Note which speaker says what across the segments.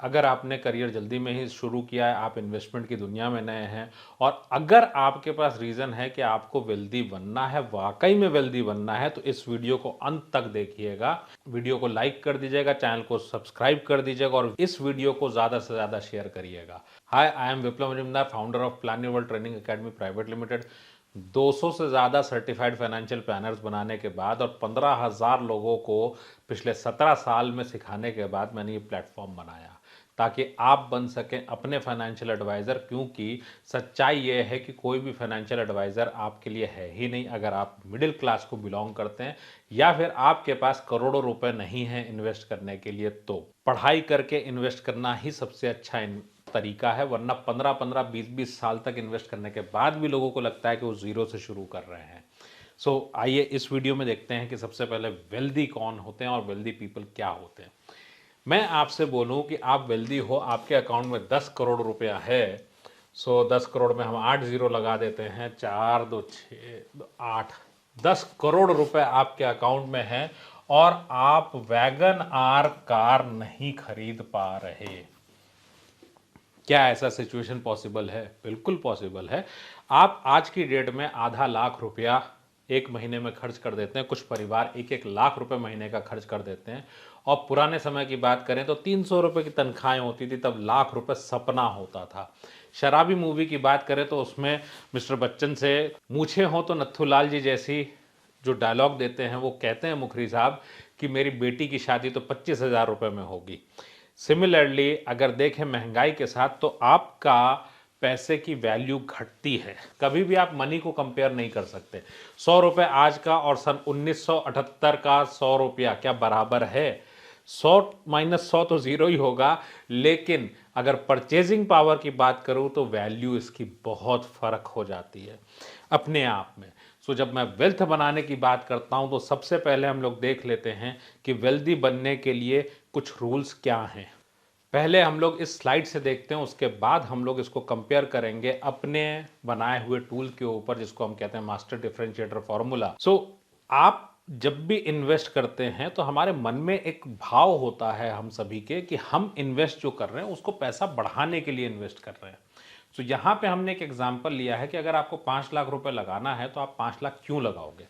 Speaker 1: अगर आपने करियर जल्दी में ही शुरू किया है, आप इन्वेस्टमेंट की दुनिया में नए हैं और अगर आपके पास रीज़न है कि आपको वेल्दी बनना है, वाकई में वेल्दी बनना है, तो इस वीडियो को अंत तक देखिएगा। वीडियो को लाइक कर दीजिएगा, चैनल को सब्सक्राइब कर दीजिएगा और इस वीडियो को ज़्यादा से ज़्यादा शेयर करिएगा। Hi, I am Viplav Majumdar, founder of plan your world training academy private limited. 200 से ज़्यादा सर्टिफाइड फाइनेंशियल प्लानर्स बनाने के बाद और 15,000 लोगों को पिछले 17 साल में सिखाने के बाद मैंने ये प्लेटफॉर्म बनाया ताकि आप बन सकें अपने फाइनेंशियल एडवाइज़र। क्योंकि सच्चाई ये है कि कोई भी फाइनेंशियल एडवाइज़र आपके लिए है ही नहीं अगर आप मिडिल क्लास को बिलोंग करते हैं या फिर आपके पास करोड़ों रुपए नहीं हैं इन्वेस्ट करने के लिए। तो पढ़ाई करके इन्वेस्ट करना ही सबसे अच्छा तरीका है, वरना 15-15, 20-20 साल तक इन्वेस्ट करने के बाद भी लोगों को लगता है कि वो ज़ीरो से शुरू कर रहे हैं। सो आइए इस वीडियो में देखते हैं कि सबसे पहले वेल्दी कौन होते हैं और वेल्दी पीपल क्या होते हैं। मैं आपसे बोलूं कि आप वेल्दी हो, आपके अकाउंट में 10 करोड़ रुपया है। 10 करोड़ में हम 8 जीरो लगा देते हैं, 4 2 6 8, 10 करोड़ रुपए आपके अकाउंट में है और आप वैगन आर कार नहीं खरीद पा रहे। क्या ऐसा सिचुएशन पॉसिबल है? बिल्कुल पॉसिबल है। आप आज की डेट में आधा लाख रुपया एक महीने में खर्च कर देते हैं, कुछ परिवार 1-1 लाख रुपए महीने का खर्च कर देते हैं। और पुराने समय की बात करें तो 300 रुपये की तनख्वाहें होती थी, तब लाख रुपए सपना होता था। शराबी मूवी की बात करें तो उसमें मिस्टर बच्चन से मूछे हों तो नत्थूलाल जी जैसी जो डायलॉग देते हैं, वो कहते हैं मुखरी साहब कि मेरी बेटी की शादी तो 25,000 रुपये में होगी। सिमिलरली अगर देखें महंगाई के साथ तो आपका पैसे की वैल्यू घटती है। कभी भी आप मनी को कंपेयर नहीं कर सकते। 100 रुपये आज का और सन 1978 का 100 रुपया क्या बराबर है? 100 माइनस 100 तो ज़ीरो ही होगा। लेकिन अगर परचेजिंग पावर की बात करूं तो वैल्यू इसकी बहुत फ़र्क हो जाती है अपने आप में। जब मैं वेल्थ बनाने की बात करता हूं तो सबसे पहले हम लोग देख लेते हैं कि वेल्दी बनने के लिए कुछ रूल्स क्या हैं। पहले हम लोग इस स्लाइड से देखते हैं, उसके बाद हम लोग इसको कंपेयर करेंगे अपने बनाए हुए टूल के ऊपर, जिसको हम कहते हैं मास्टर डिफरेंशिएटर फॉर्मूला। आप जब भी इन्वेस्ट करते हैं तो हमारे मन में एक भाव होता है हम सभी के कि हम इन्वेस्ट जो कर रहे हैं उसको पैसा बढ़ाने के लिए इन्वेस्ट कर रहे हैं। यहाँ पे हमने एक एग्जांपल लिया है कि अगर आपको 5 लाख रुपए लगाना है तो आप 5 लाख क्यों लगाओगे।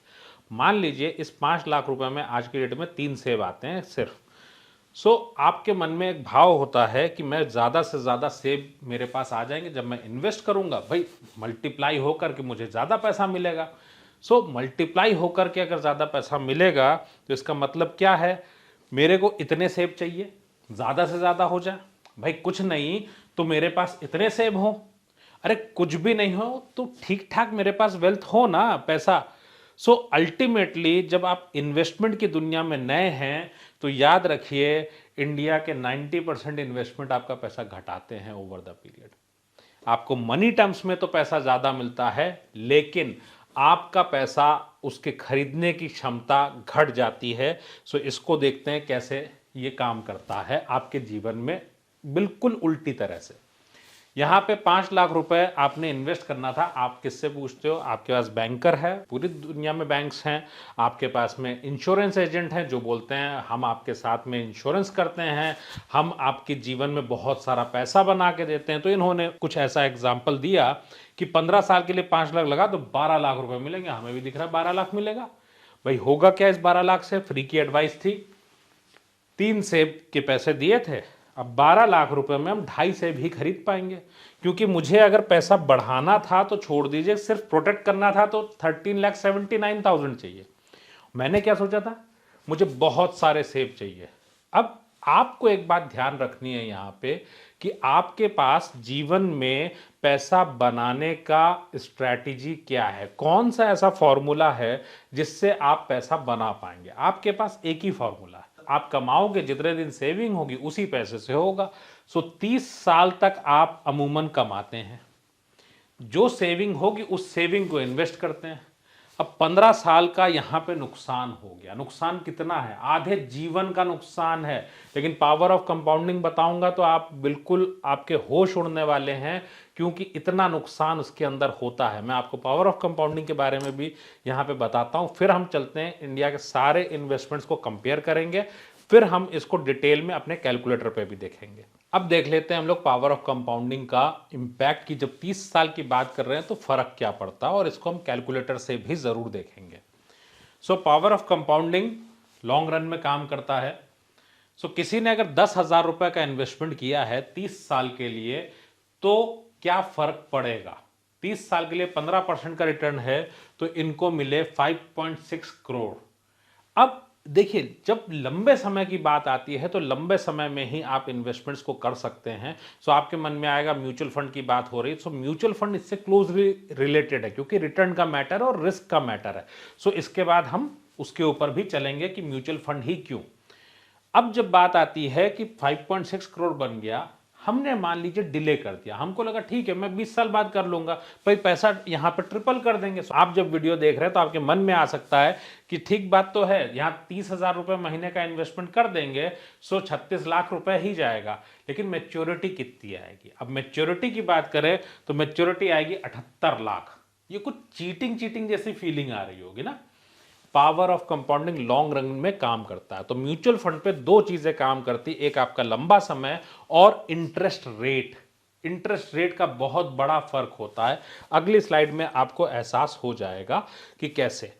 Speaker 1: मान लीजिए इस 5 लाख रुपए में आज की डेट में 3 सेब आते हैं सिर्फ। आपके मन में एक भाव होता है कि मैं ज़्यादा से ज़्यादा सेब मेरे पास आ जाएंगे, जब मैं इन्वेस्ट करूंगा भाई मल्टीप्लाई होकर के मुझे ज़्यादा पैसा मिलेगा। मल्टीप्लाई होकर के अगर ज़्यादा पैसा मिलेगा तो इसका मतलब क्या है, मेरे को इतने सेब चाहिए, ज़्यादा से ज़्यादा हो जाए। भाई कुछ नहीं तो मेरे पास इतने सेब हो, अरे कुछ भी नहीं हो तो ठीक ठाक मेरे पास वेल्थ हो ना, पैसा। अल्टीमेटली जब आप इन्वेस्टमेंट की दुनिया में नए हैं तो याद रखिए इंडिया के 90% इन्वेस्टमेंट आपका पैसा घटाते हैं ओवर द पीरियड। आपको मनी टर्म्स में तो पैसा ज़्यादा मिलता है लेकिन आपका पैसा उसके खरीदने की क्षमता घट जाती है। इसको देखते हैं कैसे ये काम करता है आपके जीवन में बिल्कुल उल्टी तरह से। यहाँ पे 5 लाख रुपए आपने इन्वेस्ट करना था। आप किससे पूछते हो? आपके पास बैंकर है, पूरी दुनिया में बैंक्स हैं। आपके पास में इंश्योरेंस एजेंट हैं जो बोलते हैं हम आपके साथ में इंश्योरेंस करते हैं, हम आपके जीवन में बहुत सारा पैसा बना के देते हैं। तो इन्होंने कुछ ऐसा एग्जाम्पल दिया कि 15 साल के लिए 5 लाख लगा तो 12 लाख रुपए मिलेंगे। हमें भी दिख रहा है 12 लाख मिलेगा। भाई होगा क्या इस 12 लाख से? फ्री की एडवाइस थी, 3 सेब के पैसे दिए थे। अब 12 लाख रुपए में हम 2.5 सेब ही खरीद पाएंगे, क्योंकि मुझे अगर पैसा बढ़ाना था तो छोड़ दीजिए, सिर्फ प्रोटेक्ट करना था तो 13,79,000 चाहिए। मैंने क्या सोचा था, मुझे बहुत सारे सेब चाहिए। अब आपको एक बात ध्यान रखनी है यहाँ पे कि आपके पास जीवन में पैसा बनाने का स्ट्रैटेजी क्या है, कौन सा ऐसा फॉर्मूला है जिससे आप पैसा बना पाएंगे। आपके पास एक ही फॉर्मूला है, आप कमाओगे जितने दिन सेविंग होगी उसी पैसे से होगा। 30 साल तक आप अमूमन कमाते हैं, जो सेविंग होगी उस सेविंग को इन्वेस्ट करते हैं। अब 15 साल का यहां पे नुकसान हो गया। नुकसान कितना है? आधे जीवन का नुकसान है। लेकिन पावर ऑफ कंपाउंडिंग बताऊंगा तो आप बिल्कुल आपके होश उड़ने वाले हैं, क्योंकि इतना नुकसान उसके अंदर होता है। मैं आपको पावर ऑफ कंपाउंडिंग के बारे में भी यहां पे बताता हूं। फिर हम चलते हैं इंडिया के सारे इन्वेस्टमेंट्स को कंपेयर करेंगे, फिर हम इसको डिटेल में अपने कैलकुलेटर पे भी देखेंगे। अब देख लेते हैं हम लोग पावर ऑफ कंपाउंडिंग का इम्पैक्ट की जब 30 साल की बात कर रहे हैं तो फर्क क्या पड़ता है, और इसको हम कैलकुलेटर से भी जरूर देखेंगे। So power of compounding long run में काम करता है। सो किसी ने अगर 10,000 रुपए का इन्वेस्टमेंट किया है 30 साल के लिए, तो क्या फर्क पड़ेगा? 30 साल के लिए 15% का रिटर्न है तो इनको मिले 5.6 करोड़। अब देखिए, जब लंबे समय की बात आती है तो लंबे समय में ही आप इन्वेस्टमेंट्स को कर सकते हैं। सो आपके मन में आएगा म्यूचुअल फंड की बात हो रही है, सो म्यूचुअल फंड इससे क्लोजली रिलेटेड है क्योंकि रिटर्न का मैटर और रिस्क का मैटर है। सो इसके बाद हम उसके ऊपर भी चलेंगे कि म्यूचुअल फंड ही क्यों। अब जब बात आती है कि 5.6 करोड़ बन गया, हमने मान लीजिए डिले कर दिया, हमको लगा ठीक है मैं 20 साल बाद कर लूंगा, भाई पैसा यहां पर ट्रिपल कर देंगे। आप जब वीडियो देख रहे हैं तो आपके मन में आ सकता है कि ठीक बात तो है, यहां 30,000 रुपए महीने का इन्वेस्टमेंट कर देंगे, सो 36 लाख रुपए ही जाएगा, लेकिन मैच्योरिटी कितनी आएगी? अब मैच्योरिटी की बात करें तो मैच्योरिटी आएगी 78 लाख। ये कुछ चीटिंग जैसी फीलिंग आ रही होगी ना। Power of compounding long run में काम करता है। तो म्यूचुअल फंड पे दो चीजें काम करती, एक आपका लंबा समय और इंटरेस्ट रेट। इंटरेस्ट रेट का बहुत बड़ा फर्क होता है। अगली स्लाइड में आपको एहसास हो जाएगा कि कैसे।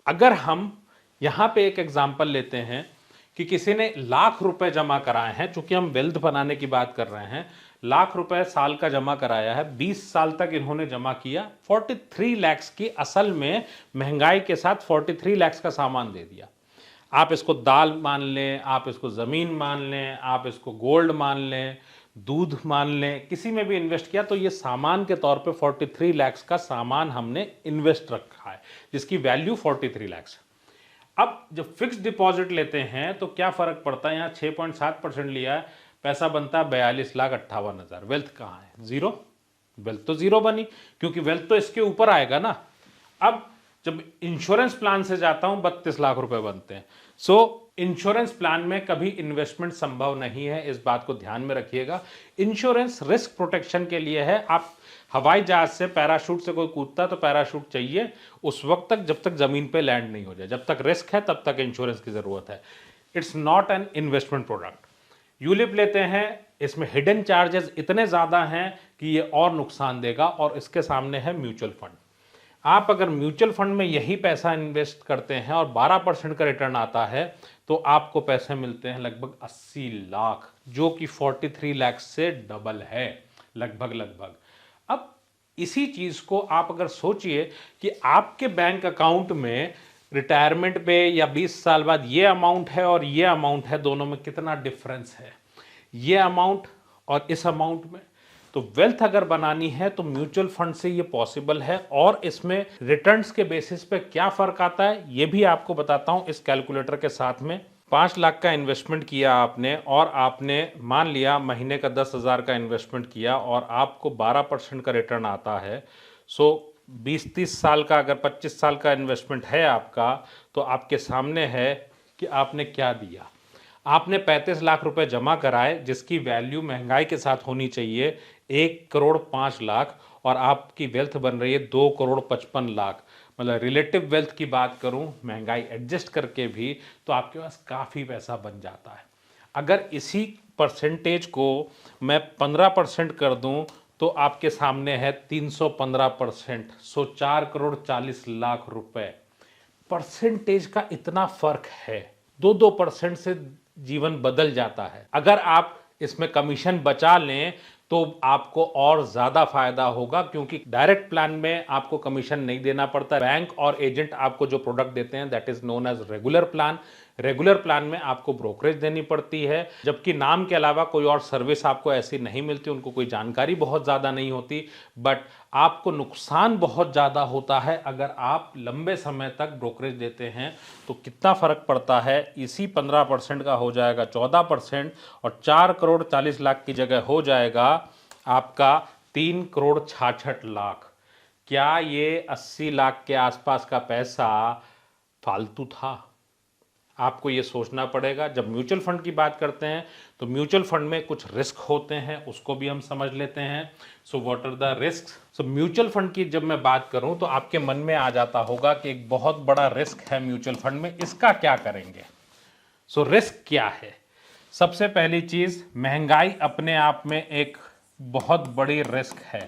Speaker 1: अगर हम यहां पे एक एग्जांपल लेते हैं कि किसी ने लाख रुपए जमा कराए हैं, चूंकि हम वेल्थ बनाने की बात कर रहे हैं, लाख रुपए साल का जमा कराया है, 20 साल तक इन्होंने जमा किया, 43 लाख की असल में महंगाई के साथ 43 लाख का सामान दे दिया। आप इसको दाल मान लें, आप इसको जमीन मान लें, आप इसको गोल्ड मान लें, दूध मान लें, किसी में भी इन्वेस्ट किया तो ये सामान के तौर पे 43 लाख का सामान हमने इन्वेस्ट रखा है जिसकी वैल्यू 43 लाख। अब जब फिक्स डिपॉजिट लेते हैं तो क्या फर्क पड़ता है? यहां 6.7% लिया है, पैसा बनता है 42,58,000। वेल्थ कहां है? जीरो। वेल्थ तो जीरो बनी क्योंकि वेल्थ तो इसके ऊपर आएगा ना। अब जब इंश्योरेंस प्लान से जाता हूं 32 लाख रुपए बनते हैं। इंश्योरेंस प्लान में कभी इन्वेस्टमेंट संभव नहीं है, इस बात को ध्यान में रखिएगा। इंश्योरेंस रिस्क प्रोटेक्शन के लिए है। आप हवाई जहाज से पैराशूट से कोई कूदता तो पैराशूट चाहिए उस वक्त तक जब तक जमीन पे लैंड नहीं हो जाए। जब तक रिस्क है तब तक इंश्योरेंस की जरूरत है। It's not an investment product. ULIP लेते हैं, इसमें हिडन चार्जेस इतने ज्यादा हैं कि ये और नुकसान देगा, और इसके सामने है म्यूचुअल फंड। आप अगर म्यूचुअल फंड में यही पैसा इन्वेस्ट करते हैं और 12% का रिटर्न आता है तो आपको पैसे मिलते हैं लगभग 80 लाख, जो कि 43 लाख से डबल है लगभग। अब इसी चीज को आप अगर सोचिए कि आपके बैंक अकाउंट में रिटायरमेंट पे या 20 साल बाद ये अमाउंट है और ये अमाउंट है, दोनों में कितना डिफरेंस है, ये अमाउंट और इस अमाउंट में। तो वेल्थ अगर बनानी है तो म्यूचुअल फंड से ये पॉसिबल है, और इसमें रिटर्न्स के बेसिस पे क्या फर्क आता है ये भी आपको बताता हूं इस कैलकुलेटर के साथ में। 5 लाख का इन्वेस्टमेंट किया आपने, और आपने मान लिया महीने का 10,000 का इन्वेस्टमेंट किया और आपको 12% का रिटर्न आता है। 20-30 साल का, अगर 25 साल का इन्वेस्टमेंट है आपका, तो आपके सामने है कि आपने क्या दिया। आपने 35 लाख रुपए जमा कराए जिसकी वैल्यू महंगाई के साथ होनी चाहिए 1,05,00,000, और आपकी वेल्थ बन रही है 2,55,00,000। मतलब रिलेटिव वेल्थ की बात करूं महंगाई एडजस्ट करके भी, तो आपके पास काफ़ी पैसा बन जाता है। अगर इसी परसेंटेज को मैं 15% कर दूं तो आपके सामने है 315%, 4,40,00,000 रुपए। परसेंटेज का इतना फर्क है, 2% से जीवन बदल जाता है। अगर आप इसमें कमीशन बचा लें तो आपको और ज्यादा फायदा होगा, क्योंकि डायरेक्ट प्लान में आपको कमीशन नहीं देना पड़ता। बैंक और एजेंट आपको जो प्रोडक्ट देते हैं that is known as regular plan. Regular plan में आपको ब्रोकरेज देनी पड़ती है, जबकि नाम के अलावा कोई और सर्विस आपको ऐसी नहीं मिलती, उनको कोई जानकारी बहुत ज़्यादा नहीं होती, बट आपको नुकसान बहुत ज़्यादा होता है अगर आप लंबे समय तक ब्रोकरेज देते हैं। तो कितना फ़र्क पड़ता है, इसी 15% का हो जाएगा 14%, और 4,40,00,000 की जगह हो जाएगा आपका 3,66,00,000। क्या ये 80 लाख के आसपास का पैसा फालतू था? आपको ये सोचना पड़ेगा। जब म्यूचुअल फंड की बात करते हैं तो म्यूचुअल फंड में कुछ रिस्क होते हैं, उसको भी हम समझ लेते हैं। So what are the risk? So mutual fund की जब मैं बात करूं तो आपके मन में आ जाता होगा कि एक बहुत बड़ा रिस्क है म्यूचुअल फंड में, इसका क्या करेंगे? सो रिस्क क्या है? सबसे पहली चीज, महंगाई अपने आप में एक बहुत बड़ी रिस्क है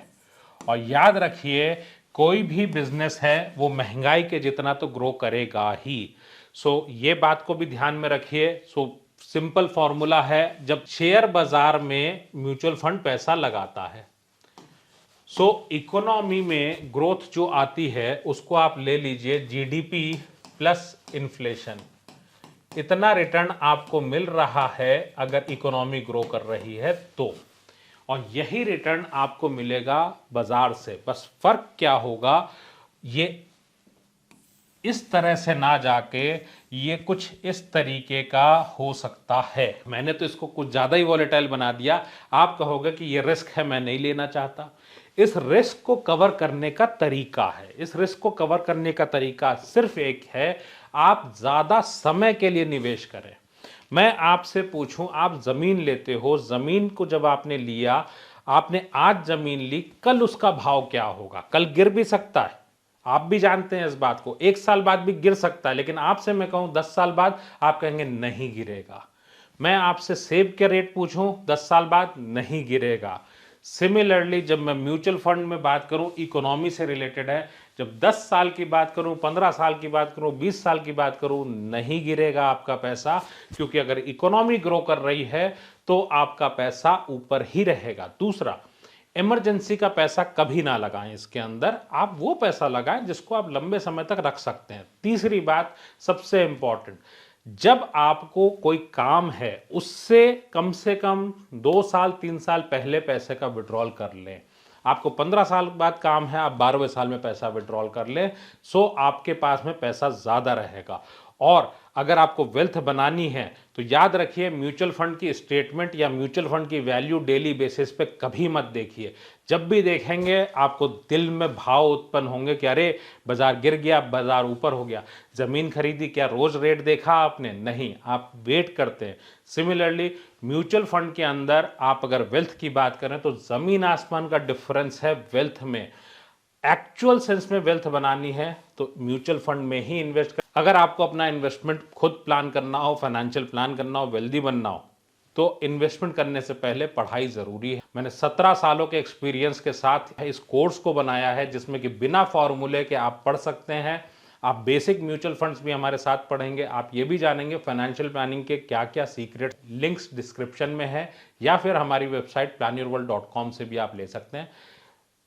Speaker 1: और याद रखिए कोई भी बिजनेस है वो महंगाई के जितना तो ग्रो करेगा ही। ये बात को भी ध्यान में रखिए। सिंपल फॉर्मूला है, जब शेयर बाजार में म्यूचुअल फंड पैसा लगाता है, इकोनॉमी में ग्रोथ जो आती है उसको आप ले लीजिए जीडीपी प्लस इन्फ्लेशन, इतना रिटर्न आपको मिल रहा है अगर इकोनॉमी ग्रो कर रही है तो, और यही रिटर्न आपको मिलेगा बाजार से। बस फर्क क्या होगा, ये इस तरह से ना जाके ये कुछ इस तरीके का हो सकता है। मैंने तो इसको कुछ ज़्यादा ही वॉलेटाइल बना दिया। आप कहोगे कि ये रिस्क है, मैं नहीं लेना चाहता। इस रिस्क को कवर करने का तरीका है, इस रिस्क को कवर करने का तरीका सिर्फ एक है, आप ज़्यादा समय के लिए निवेश करें। मैं आपसे पूछूं, आप ज़मीन लेते हो, ज़मीन को जब आपने लिया, आपने आज ज़मीन ली, कल उसका भाव क्या होगा? कल गिर भी सकता है, आप भी जानते हैं इस बात को। 1 साल बाद भी गिर सकता है, लेकिन आपसे मैं कहूं 10 साल बाद, आप कहेंगे नहीं गिरेगा। मैं आपसे सेब के रेट पूछूं 10 साल बाद, नहीं गिरेगा। सिमिलरली जब मैं म्यूचुअल फंड में बात करूं, इकोनॉमी से रिलेटेड है, जब 10 साल की बात करूं, 15 साल की बात करूं, 20 साल की बात करूं, नहीं गिरेगा आपका पैसा, क्योंकि अगर इकोनॉमी ग्रो कर रही है तो आपका पैसा ऊपर ही रहेगा। दूसरा, इमरजेंसी का पैसा कभी ना लगाएं इसके अंदर, आप वो पैसा लगाएं जिसको आप लंबे समय तक रख सकते हैं। तीसरी बात सबसे इंपॉर्टेंट, जब आपको कोई काम है उससे कम से कम 2 साल 3 साल पहले पैसे का विड्रॉल कर लें। आपको 15 साल बाद काम है, आप 12वें साल में पैसा विड्रॉल कर लें, आपके पास में पैसा ज़्यादा रहेगा। और अगर आपको वेल्थ बनानी है तो याद रखिए, म्यूचुअल फंड की स्टेटमेंट या म्यूचुअल फंड की वैल्यू डेली बेसिस पे कभी मत देखिए। जब भी देखेंगे आपको दिल में भाव उत्पन्न होंगे कि अरे बाजार गिर गया, बाजार ऊपर हो गया। ज़मीन खरीदी, क्या रोज रेट देखा आपने? नहीं, आप वेट करते हैं। सिमिलरली म्यूचुअल फंड के अंदर आप अगर वेल्थ की बात करें तो ज़मीन आसमान का डिफरेंस है वेल्थ में। एक्चुअल सेंस में वेल्थ बनानी है तो म्यूचुअल फंड में ही इन्वेस्ट कर। अगर आपको अपना इन्वेस्टमेंट खुद प्लान करना हो, फाइनेंशियल प्लान करना हो, वेल्दी बनना हो, तो इन्वेस्टमेंट करने से पहले पढ़ाई जरूरी है। मैंने 17 सालों के एक्सपीरियंस के साथ इस कोर्स को बनाया है, जिसमें कि बिना फॉर्मूले के आप पढ़ सकते हैं। आप बेसिक म्यूचुअल फंड्स भी हमारे साथ पढ़ेंगे, आप ये भी जानेंगे फाइनेंशियल प्लानिंग के क्या क्या सीक्रेट। लिंक्स डिस्क्रिप्शन में है या फिर हमारी वेबसाइट planyourworld.com से भी आप ले सकते हैं।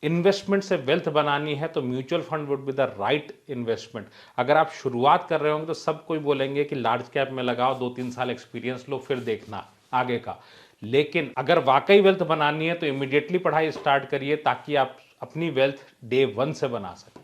Speaker 1: इन्वेस्टमेंट से वेल्थ बनानी है तो mutual fund would be the right investment. अगर आप शुरुआत कर रहे होंगे तो सब कोई बोलेंगे कि लार्ज कैप में लगाओ, 2-3 साल एक्सपीरियंस लो, फिर देखना आगे का। लेकिन अगर वाकई वेल्थ बनानी है तो इमीडिएटली पढ़ाई स्टार्ट करिए, ताकि आप अपनी वेल्थ डे 1 से बना सकें।